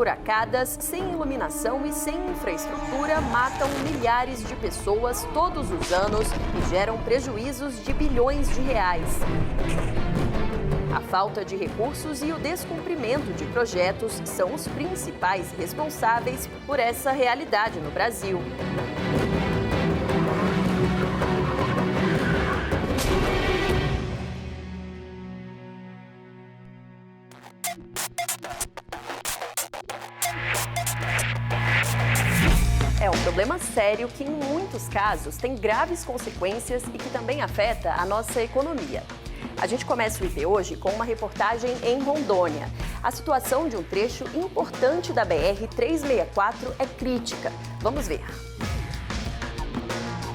esburacadas, sem iluminação e sem infraestrutura matam milhares de pessoas todos os anos e geram prejuízos de bilhões de reais. A falta de recursos e o descumprimento de projetos são os principais responsáveis por essa realidade no Brasil. É um problema sério que, em muitos casos, tem graves consequências e que também afeta a nossa economia. A gente começa o IP hoje com uma reportagem em Rondônia. A situação de um trecho importante da BR-364 é crítica. Vamos ver.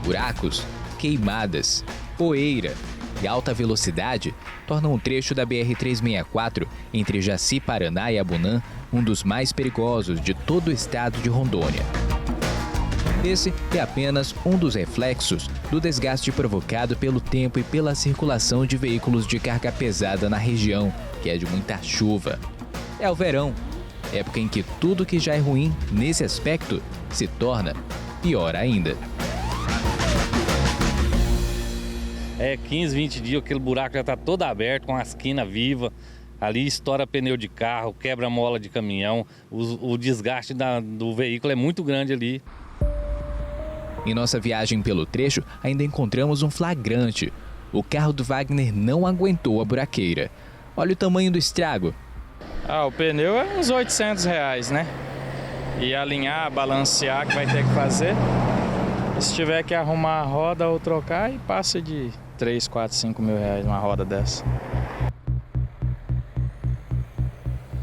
Buracos, queimadas, poeira e alta velocidade tornam o trecho da BR-364 entre Jaci, Paraná e Abunã um dos mais perigosos de todo o estado de Rondônia. Esse é apenas um dos reflexos do desgaste provocado pelo tempo e pela circulação de veículos de carga pesada na região, que é de muita chuva. É o verão, época em que tudo que já é ruim nesse aspecto se torna pior ainda. 15, 20 dias, aquele buraco já está todo aberto, com as quinas vivas. Ali estoura pneu de carro, quebra mola de caminhão. O desgaste do veículo é muito grande ali. Em nossa viagem pelo trecho, ainda encontramos um flagrante. O carro do Wagner não aguentou a buraqueira. Olha o tamanho do estrago. O pneu é uns R$800, né? E alinhar, balancear que vai ter que fazer. Se tiver que arrumar a roda ou trocar, e passa de 3, 4, 5 mil reais uma roda dessa.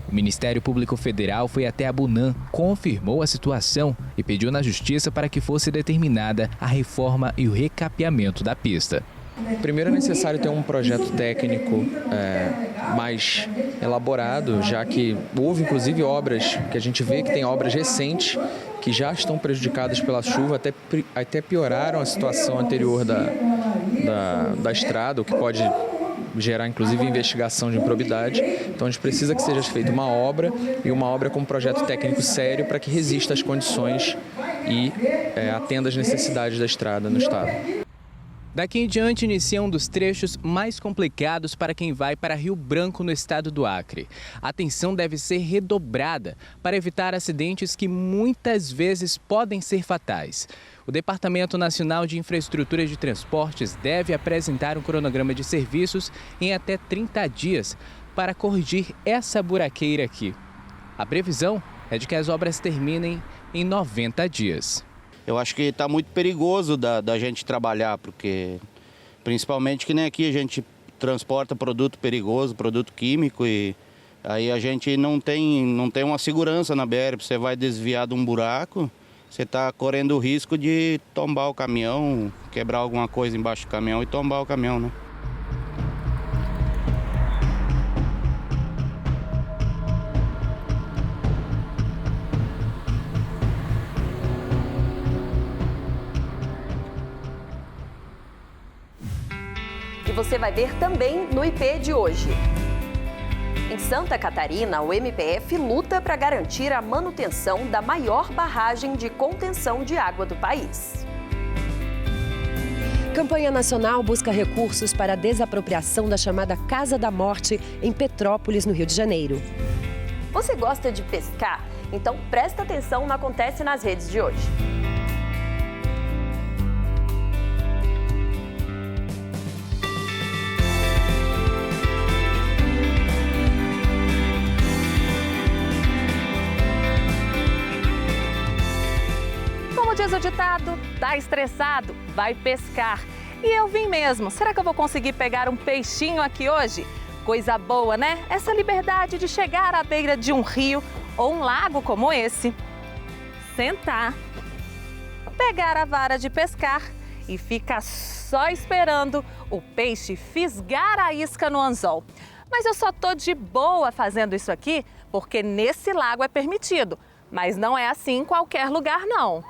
O Ministério Público Federal foi até Abunã, confirmou a situação e pediu na Justiça para que fosse determinada a reforma e o recapeamento da pista. Primeiro é necessário ter um projeto técnico mais elaborado, já que houve inclusive obras, que a gente vê que tem obras recentes que já estão prejudicadas pela chuva, até pioraram a situação anterior da estrada, o que pode gerar inclusive investigação de improbidade. Então a gente precisa que seja feita uma obra com um projeto técnico sério para que resista às condições e atenda às necessidades da estrada no estado. Daqui em diante inicia um dos trechos mais complicados para quem vai para Rio Branco, no estado do Acre. A atenção deve ser redobrada para evitar acidentes que muitas vezes podem ser fatais. O Departamento Nacional de Infraestrutura de Transportes deve apresentar um cronograma de serviços em até 30 dias para corrigir essa buraqueira aqui. A previsão é de que as obras terminem em 90 dias. Eu acho que está muito perigoso da gente trabalhar, porque principalmente que nem aqui a gente transporta produto perigoso, produto químico, e aí a gente não tem uma segurança na BR. Você vai desviar de um buraco, você está correndo o risco de tombar o caminhão, quebrar alguma coisa embaixo do caminhão e tombar o caminhão, né? Você vai ver também no IP de hoje. Em Santa Catarina, o MPF luta para garantir a manutenção da maior barragem de contenção de água do país. Campanha Nacional busca recursos para a desapropriação da chamada Casa da Morte em Petrópolis, no Rio de Janeiro. Você gosta de pescar? Então presta atenção no Acontece nas Redes de hoje. Diz o ditado, tá estressado, vai pescar. E eu vim mesmo. Será que eu vou conseguir pegar um peixinho aqui hoje? Coisa boa, né? Essa liberdade de chegar à beira de um rio ou um lago como esse, sentar, pegar a vara de pescar e ficar só esperando o peixe fisgar a isca no anzol. Mas eu só tô de boa fazendo isso aqui porque nesse lago é permitido. Mas não é assim em qualquer lugar, não.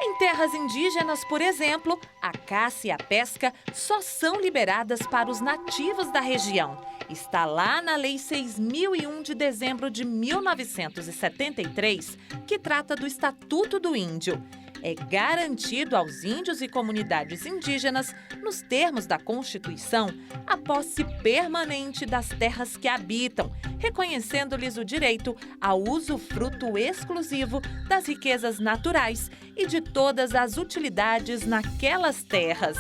Em terras indígenas, por exemplo, a caça e a pesca só são liberadas para os nativos da região. está lá na Lei 6.001 de dezembro de 1973, que trata do Estatuto do Índio. É garantido aos índios e comunidades indígenas, nos termos da Constituição, a posse permanente das terras que habitam, reconhecendo-lhes o direito ao usufruto exclusivo das riquezas naturais e de todas as utilidades naquelas terras.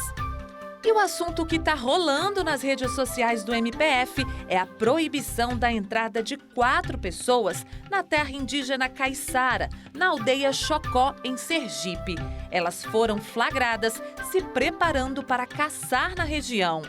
E o assunto que está rolando nas redes sociais do MPF é a proibição da entrada de 4 pessoas na terra indígena Caiçara, na aldeia Chocó, em Sergipe. Elas foram flagradas se preparando para caçar na região.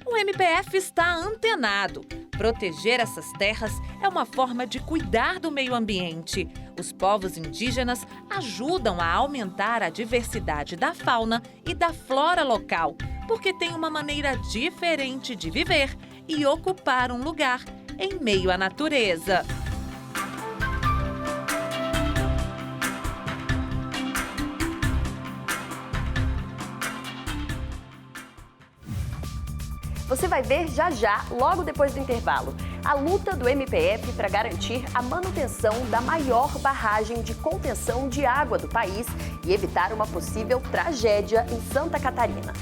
O MPF está antenado. Proteger essas terras é uma forma de cuidar do meio ambiente. Os povos indígenas ajudam a aumentar a diversidade da fauna e da flora local, porque tem uma maneira diferente de viver e ocupar um lugar em meio à natureza. Você vai ver já já, logo depois do intervalo, a luta do MPF para garantir a manutenção da maior barragem de contenção de água do país e evitar uma possível tragédia em Santa Catarina.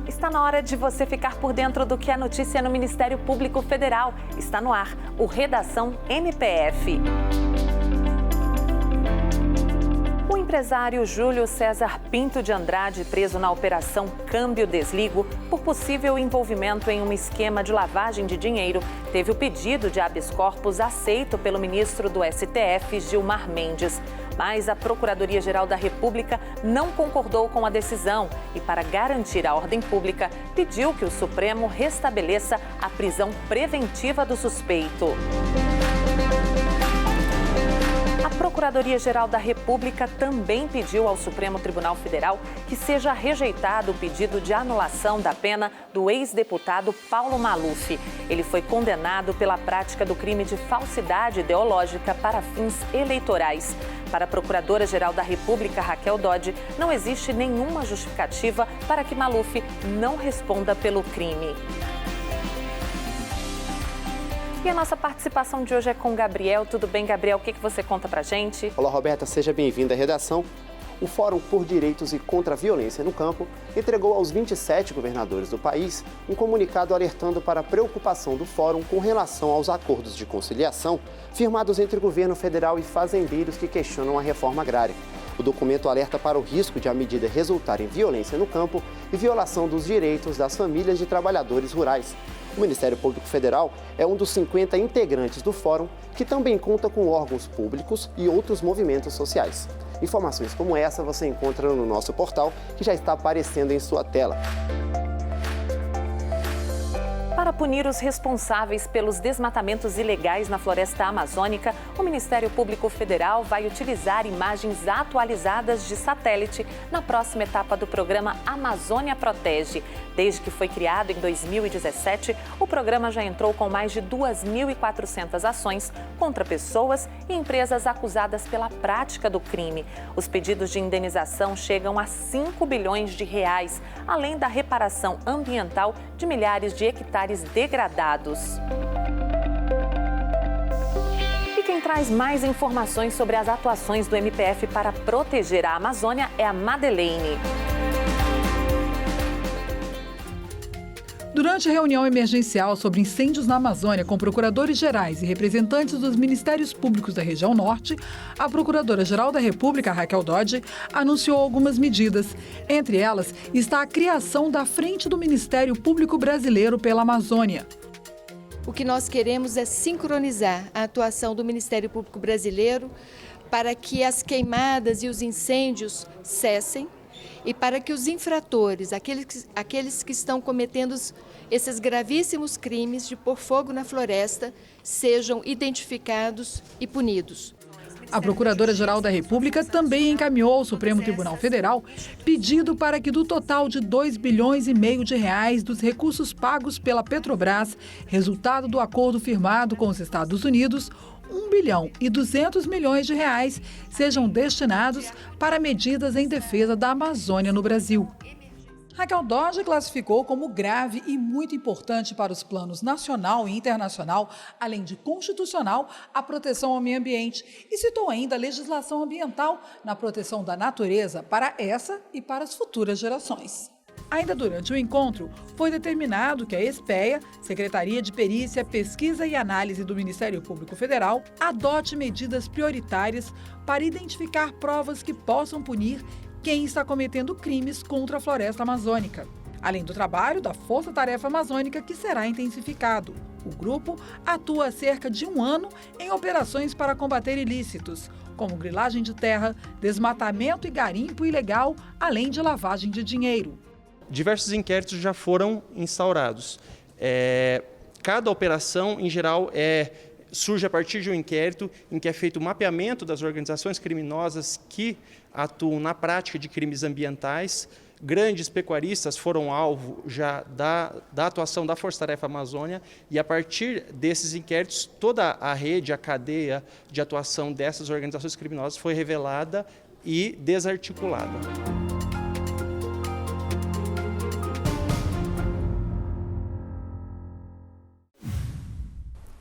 Está na hora de você ficar por dentro do que é notícia no Ministério Público Federal. Está no ar o Redação MPF. O empresário Júlio César Pinto de Andrade, preso na Operação Câmbio Desligo, por possível envolvimento em um esquema de lavagem de dinheiro, teve o pedido de habeas corpus aceito pelo ministro do STF, Gilmar Mendes. Mas a Procuradoria-Geral da República não concordou com a decisão e, para garantir a ordem pública, pediu que o Supremo restabeleça a prisão preventiva do suspeito. A Procuradoria-Geral da República também pediu ao Supremo Tribunal Federal que seja rejeitado o pedido de anulação da pena do ex-deputado Paulo Maluf. Ele foi condenado pela prática do crime de falsidade ideológica para fins eleitorais. Para a Procuradora-Geral da República, Raquel Dodge, não existe nenhuma justificativa para que Maluf não responda pelo crime. E a nossa participação de hoje é com o Gabriel. Tudo bem, Gabriel? O que você conta pra gente? Olá, Roberta. Seja bem-vinda à redação. O Fórum por Direitos e contra a Violência no Campo entregou aos 27 governadores do país um comunicado alertando para a preocupação do Fórum com relação aos acordos de conciliação firmados entre o governo federal e fazendeiros que questionam a reforma agrária. O documento alerta para o risco de a medida resultar em violência no campo e violação dos direitos das famílias de trabalhadores rurais. O Ministério Público Federal é um dos 50 integrantes do Fórum, que também conta com órgãos públicos e outros movimentos sociais. Informações como essa você encontra no nosso portal, que já está aparecendo em sua tela. Para punir os responsáveis pelos desmatamentos ilegais na floresta amazônica, o Ministério Público Federal vai utilizar imagens atualizadas de satélite na próxima etapa do programa Amazônia Protege. Desde que foi criado em 2017, o programa já entrou com mais de 2.400 ações contra pessoas e empresas acusadas pela prática do crime. Os pedidos de indenização chegam a 5 bilhões de reais, além da reparação ambiental de milhares de hectares degradados. E quem traz mais informações sobre as atuações do MPF para proteger a Amazônia é a Madeleine. Durante a reunião emergencial sobre incêndios na Amazônia com procuradores gerais e representantes dos Ministérios Públicos da região norte, a Procuradora-Geral da República, Raquel Dodge, anunciou algumas medidas. Entre elas está a criação da Frente do Ministério Público Brasileiro pela Amazônia. O que nós queremos é sincronizar a atuação do Ministério Público Brasileiro para que as queimadas e os incêndios cessem e para que os infratores, aqueles que estão cometendo esses gravíssimos crimes de pôr fogo na floresta, sejam identificados e punidos. A Procuradora-Geral da República também encaminhou ao Supremo Tribunal Federal pedido para que do total de 2,5 bilhões de reais dos recursos pagos pela Petrobras, resultado do acordo firmado com os Estados Unidos, 1,2 bilhão de reais sejam destinados para medidas em defesa da Amazônia no Brasil. Raquel Dodge classificou como grave e muito importante para os planos nacional e internacional, além de constitucional, a proteção ao meio ambiente e citou ainda a legislação ambiental na proteção da natureza para essa e para as futuras gerações. Ainda durante o encontro, foi determinado que a SPEA, Secretaria de Perícia, Pesquisa e Análise do Ministério Público Federal, adote medidas prioritárias para identificar provas que possam punir quem está cometendo crimes contra a floresta amazônica, além do trabalho da Força Tarefa Amazônica, que será intensificado. O grupo atua há cerca de 1 ano em operações para combater ilícitos, como grilagem de terra, desmatamento e garimpo ilegal, além de lavagem de dinheiro. Diversos inquéritos já foram instaurados. Cada operação, em geral, surge a partir de um inquérito em que é feito o mapeamento das organizações criminosas que atuam na prática de crimes ambientais. Grandes pecuaristas foram alvo já da atuação da Força Tarefa Amazônia e, a partir desses inquéritos, toda a rede, a cadeia de atuação dessas organizações criminosas foi revelada e desarticulada.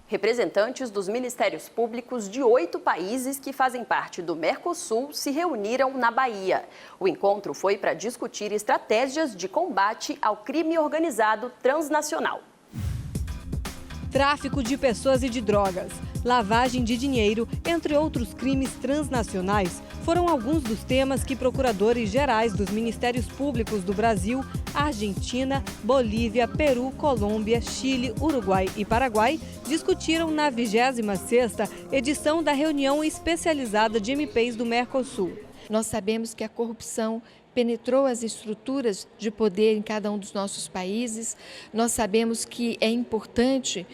Representantes dos ministérios públicos de 8 países que fazem parte do Mercosul se reuniram na Bahia. O encontro foi para discutir estratégias de combate ao crime organizado transnacional. Tráfico de pessoas e de drogas, lavagem de dinheiro, entre outros crimes transnacionais, foram alguns dos temas que procuradores gerais dos Ministérios Públicos do Brasil, Argentina, Bolívia, Peru, Colômbia, Chile, Uruguai e Paraguai discutiram na 26ª edição da reunião especializada de MPs do Mercosul. Nós sabemos que a corrupção penetrou as estruturas de poder em cada um dos nossos países. Nós sabemos que é importante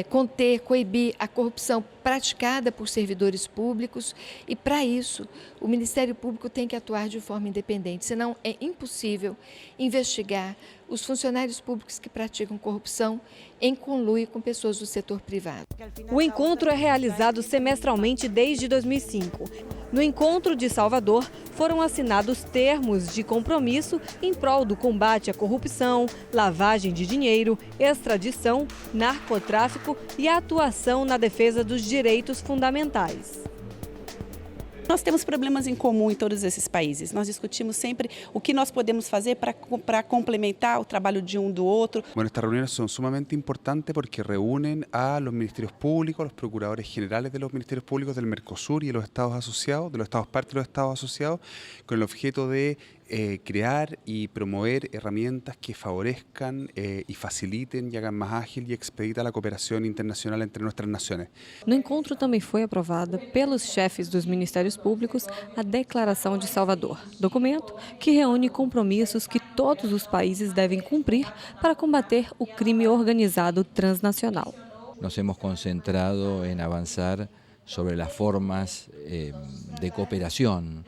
conter, coibir a corrupção praticada por servidores públicos e, para isso, o Ministério Público tem que atuar de forma independente, senão é impossível investigar os funcionários públicos que praticam corrupção em conluio com pessoas do setor privado. O encontro é realizado semestralmente desde 2005. No encontro de Salvador, foram assinados termos de compromisso em prol do combate à corrupção, lavagem de dinheiro, extradição, narcotráfico e a atuação na defesa dos direitos fundamentais. Nós temos problemas em comum em todos esses países. Nós discutimos sempre o que nós podemos fazer para complementar o trabalho de um do outro. Bueno, estas reuniones son sumamente importantes porque reúnen a los ministerios públicos, los procuradores generales de los ministerios públicos del Mercosur y de los estados asociados, de los estados parte de los estados asociados, con el objeto de crear y promover herramientas que favorezcan y faciliten y hagan más ágil y expedita la cooperación internacional entre nuestras naciones. No encontro também foi aprovada pelos chefes dos Ministérios Públicos a Declaração de Salvador, documento que reúne compromissos que todos os países devem cumprir para combater o crime organizado transnacional. Nos hemos concentrado en avanzar sobre las formas de cooperación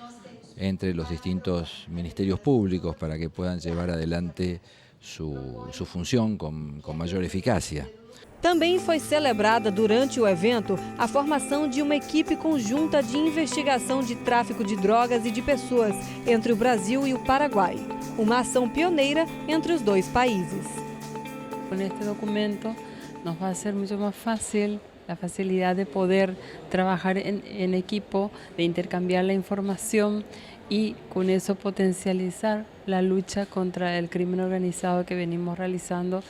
entre los distintos ministerios públicos para que puedan llevar adelante su función con mayor eficacia. Também foi celebrada durante o evento a formação de uma equipe conjunta de investigação de tráfico de drogas e de pessoas entre o Brasil e o Paraguai, uma ação pioneira entre os dois países. Com este documento nos vai ser muito mais fácil la facilidad de poder trabajar en equipo, de intercambiar la información y con eso potencializar la lucha contra el crimen organizado que venimos realizando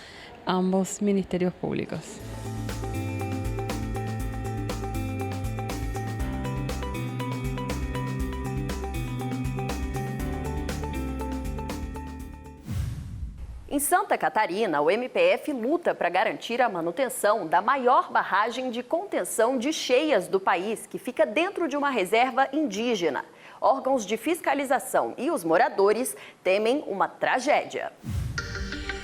ambos ministerios públicos. Em Santa Catarina, o MPF luta para garantir a manutenção da maior barragem de contenção de cheias do país, que fica dentro de uma reserva indígena. Órgãos de fiscalização e os moradores temem uma tragédia.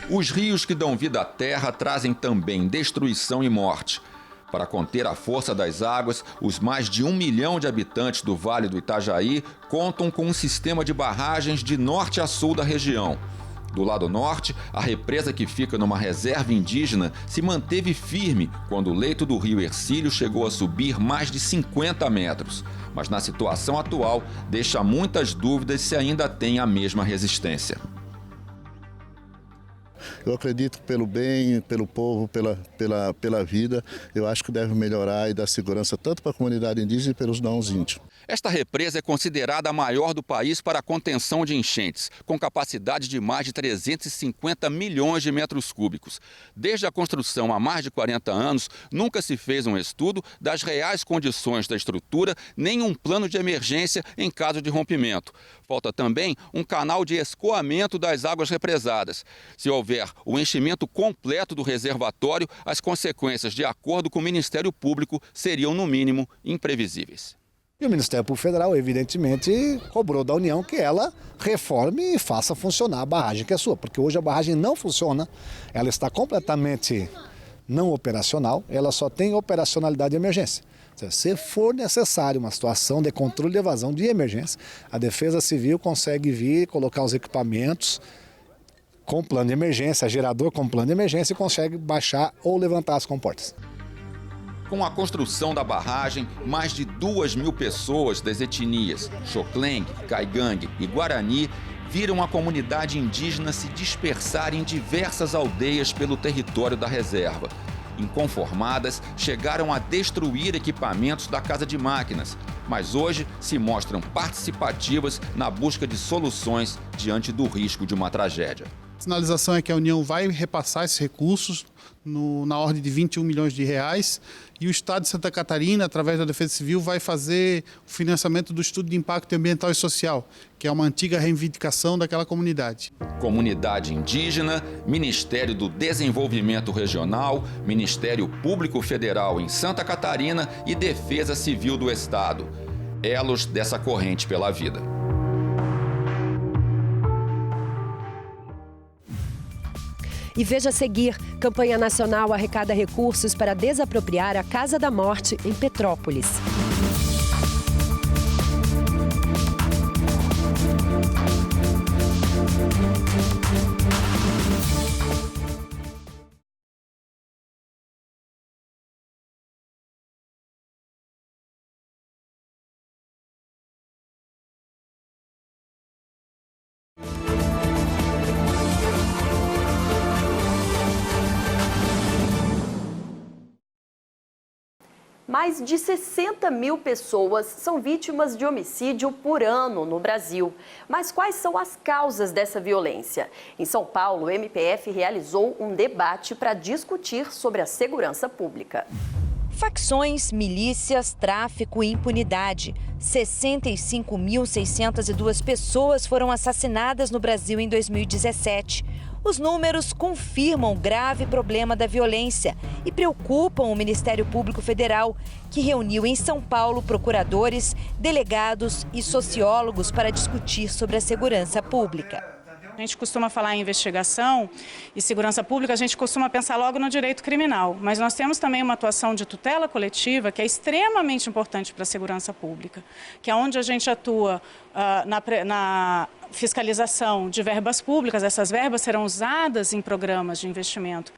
Os rios que dão vida à terra trazem também destruição e morte. Para conter a força das águas, os mais de 1 milhão de habitantes do Vale do Itajaí contam com um sistema de barragens de norte a sul da região. Do lado norte, a represa que fica numa reserva indígena se manteve firme quando o leito do rio Hercílio chegou a subir mais de 50 metros. Mas na situação atual, deixa muitas dúvidas se ainda tem a mesma resistência. Eu acredito pelo bem, pelo povo, pela vida, eu acho que deve melhorar e dar segurança tanto para a comunidade indígena e pelos não-índios. Esta represa é considerada a maior do país para a contenção de enchentes, com capacidade de mais de 350 milhões de metros cúbicos. Desde a construção há mais de 40 anos, nunca se fez um estudo das reais condições da estrutura, nem um plano de emergência em caso de rompimento. Falta também um canal de escoamento das águas represadas. Se houver o enchimento completo do reservatório, as consequências, de acordo com o Ministério Público, seriam, no mínimo, imprevisíveis. E o Ministério Público Federal, evidentemente, cobrou da União que ela reforme e faça funcionar a barragem que é sua, porque hoje a barragem não funciona, ela está completamente não operacional, ela só tem operacionalidade de emergência. Se for necessário uma situação de controle de evasão de emergência, a Defesa Civil consegue vir, colocar os equipamentos com plano de emergência, gerador com plano de emergência e consegue baixar ou levantar as comportas. Com a construção da barragem, mais de 2.000 pessoas das etnias Xocleng, Caigangue e Guarani viram a comunidade indígena se dispersar em diversas aldeias pelo território da reserva. Inconformadas, chegaram a destruir equipamentos da Casa de Máquinas, mas hoje se mostram participativas na busca de soluções diante do risco de uma tragédia. A sinalização é que a União vai repassar esses recursos na ordem de 21 milhões de reais e o Estado de Santa Catarina, através da Defesa Civil, vai fazer o financiamento do estudo de impacto ambiental e social, que é uma antiga reivindicação daquela comunidade. Comunidade indígena, Ministério do Desenvolvimento Regional, Ministério Público Federal em Santa Catarina e Defesa Civil do Estado. Elos dessa corrente pela vida. E veja a seguir, campanha nacional arrecada recursos para desapropriar a Casa da Morte em Petrópolis. Mais de 60 mil pessoas são vítimas de homicídio por ano no Brasil. Mas quais são as causas dessa violência? Em São Paulo, o MPF realizou um debate para discutir sobre a segurança pública. Facções, milícias, tráfico e impunidade. 65.602 pessoas foram assassinadas no Brasil em 2017. Os números confirmam o grave problema da violência e preocupam o Ministério Público Federal, que reuniu em São Paulo procuradores, delegados e sociólogos para discutir sobre a segurança pública. A gente costuma falar em investigação e segurança pública, a gente costuma pensar logo no direito criminal, mas nós temos também uma atuação de tutela coletiva que é extremamente importante para a segurança pública, que é onde a gente atua na fiscalização de verbas públicas. Essas verbas serão usadas em programas de investimento.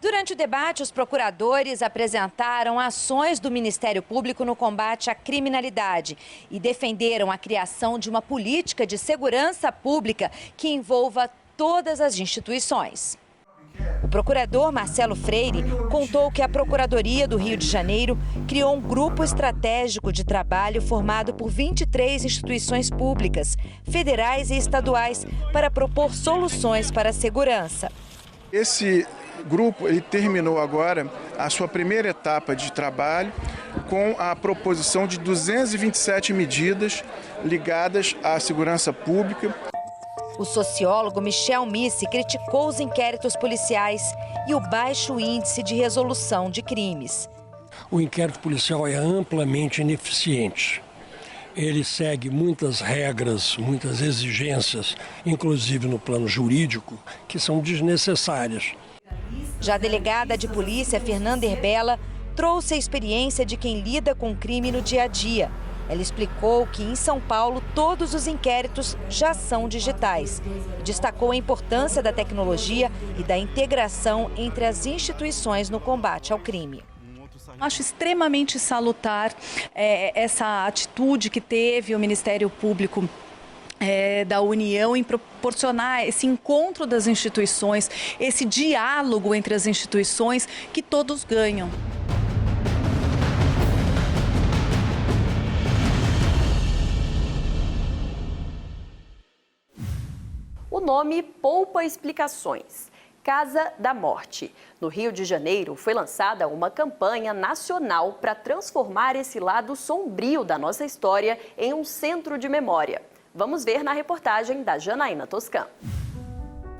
Durante o debate, os procuradores apresentaram ações do Ministério Público no combate à criminalidade e defenderam a criação de uma política de segurança pública que envolva todas as instituições. O procurador Marcelo Freire contou que a Procuradoria do Rio de Janeiro criou um grupo estratégico de trabalho formado por 23 instituições públicas, federais e estaduais, para propor soluções para a segurança. Esse grupo ele terminou agora a sua primeira etapa de trabalho com a proposição de 227 medidas ligadas à segurança pública. O sociólogo Michel Missi criticou os inquéritos policiais e o baixo índice de resolução de crimes. O inquérito policial é amplamente ineficiente. Ele segue muitas regras, muitas exigências, inclusive no plano jurídico, que são desnecessárias. Já a delegada de polícia, Fernanda Herbella, trouxe a experiência de quem lida com o crime no dia a dia. Ela explicou que em São Paulo todos os inquéritos já são digitais. Destacou a importância da tecnologia e da integração entre as instituições no combate ao crime. Acho extremamente salutar essa atitude que teve o Ministério Público da União em proporcionar esse encontro das instituições, esse diálogo entre as instituições que todos ganham. O nome poupa explicações. Casa da Morte. No Rio de Janeiro, foi lançada uma campanha nacional para transformar esse lado sombrio da nossa história em um centro de memória. Vamos ver na reportagem da Janaína Toscan.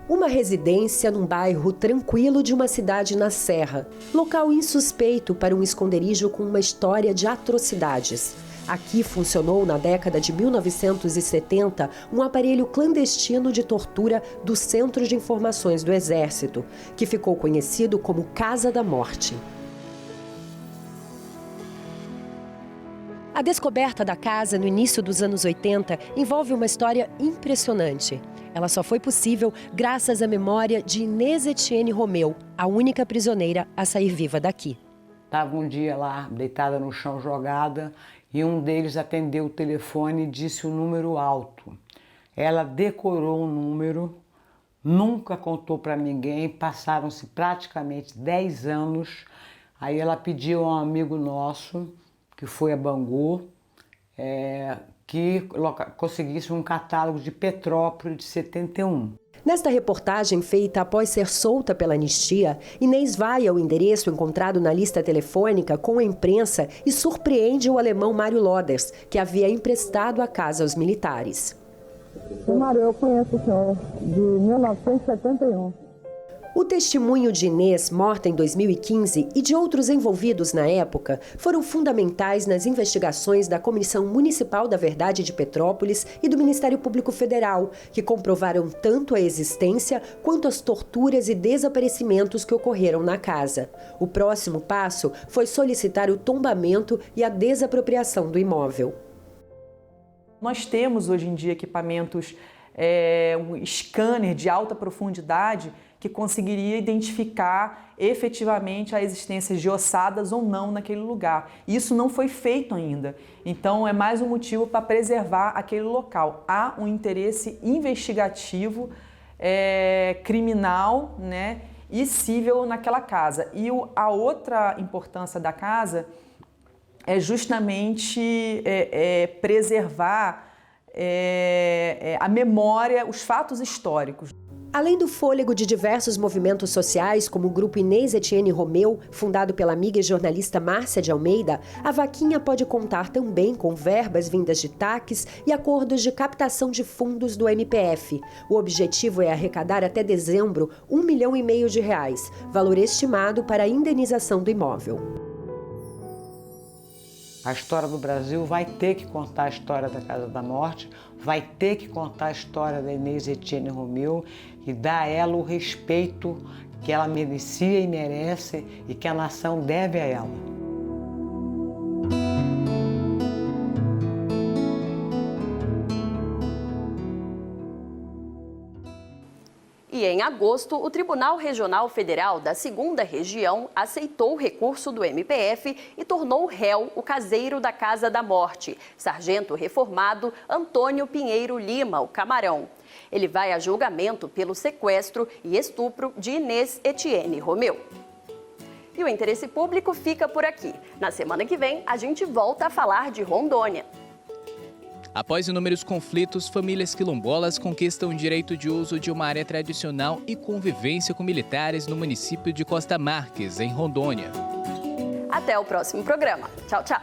Uma residência num bairro tranquilo de uma cidade na Serra. Local insuspeito para um esconderijo com uma história de atrocidades. Aqui funcionou na década de 1970 um aparelho clandestino de tortura do Centro de Informações do Exército, que ficou conhecido como Casa da Morte. A descoberta da casa no início dos anos 80 envolve uma história impressionante. Ela só foi possível graças à memória de Inês Etienne Romeu, a única prisioneira a sair viva daqui. Estava um dia lá, deitada no chão, jogada, e um deles atendeu o telefone e disse um número alto. Ela decorou o número, nunca contou para ninguém, passaram-se praticamente 10 anos. Aí ela pediu a um amigo nosso, que foi a Bangu, que conseguisse um catálogo de Petrópolis de 71. Nesta reportagem feita após ser solta pela anistia, Inês vai ao endereço encontrado na lista telefônica com a imprensa e surpreende o alemão Mário Loders, que havia emprestado a casa aos militares. Mário, eu conheço o senhor de 1971. O testemunho de Inês, morta em 2015, e de outros envolvidos na época, foram fundamentais nas investigações da Comissão Municipal da Verdade de Petrópolis e do Ministério Público Federal, que comprovaram tanto a existência quanto as torturas e desaparecimentos que ocorreram na casa. O próximo passo foi solicitar o tombamento e a desapropriação do imóvel. Nós temos hoje em dia equipamentos, um scanner de alta profundidade que conseguiria identificar efetivamente a existência de ossadas ou não naquele lugar. Isso não foi feito ainda, então é mais um motivo para preservar aquele local. Há um interesse investigativo, criminal, né, e civil naquela casa. E a outra importância da casa é justamente preservar a memória, os fatos históricos. Além do fôlego de diversos movimentos sociais, como o grupo Inês Etienne Romeu, fundado pela amiga e jornalista Márcia de Almeida, a vaquinha pode contar também com verbas vindas de TACs e acordos de captação de fundos do MPF. O objetivo é arrecadar até dezembro R$1,5 milhão, valor estimado para a indenização do imóvel. A história do Brasil vai ter que contar a história da Casa da Morte, vai ter que contar a história da Inês Etienne Romeu e dar a ela o respeito que ela merecia e merece e que a nação deve a ela. E em agosto, o Tribunal Regional Federal da 2ª Região aceitou o recurso do MPF e tornou réu o caseiro da Casa da Morte, sargento reformado Antônio Pinheiro Lima, o Camarão. Ele vai a julgamento pelo sequestro e estupro de Inês Etienne Romeu. E o interesse público fica por aqui. Na semana que vem, a gente volta a falar de Rondônia. Após inúmeros conflitos, famílias quilombolas conquistam o direito de uso de uma área tradicional e convivência com militares no município de Costa Marques, em Rondônia. Até o próximo programa. Tchau, tchau.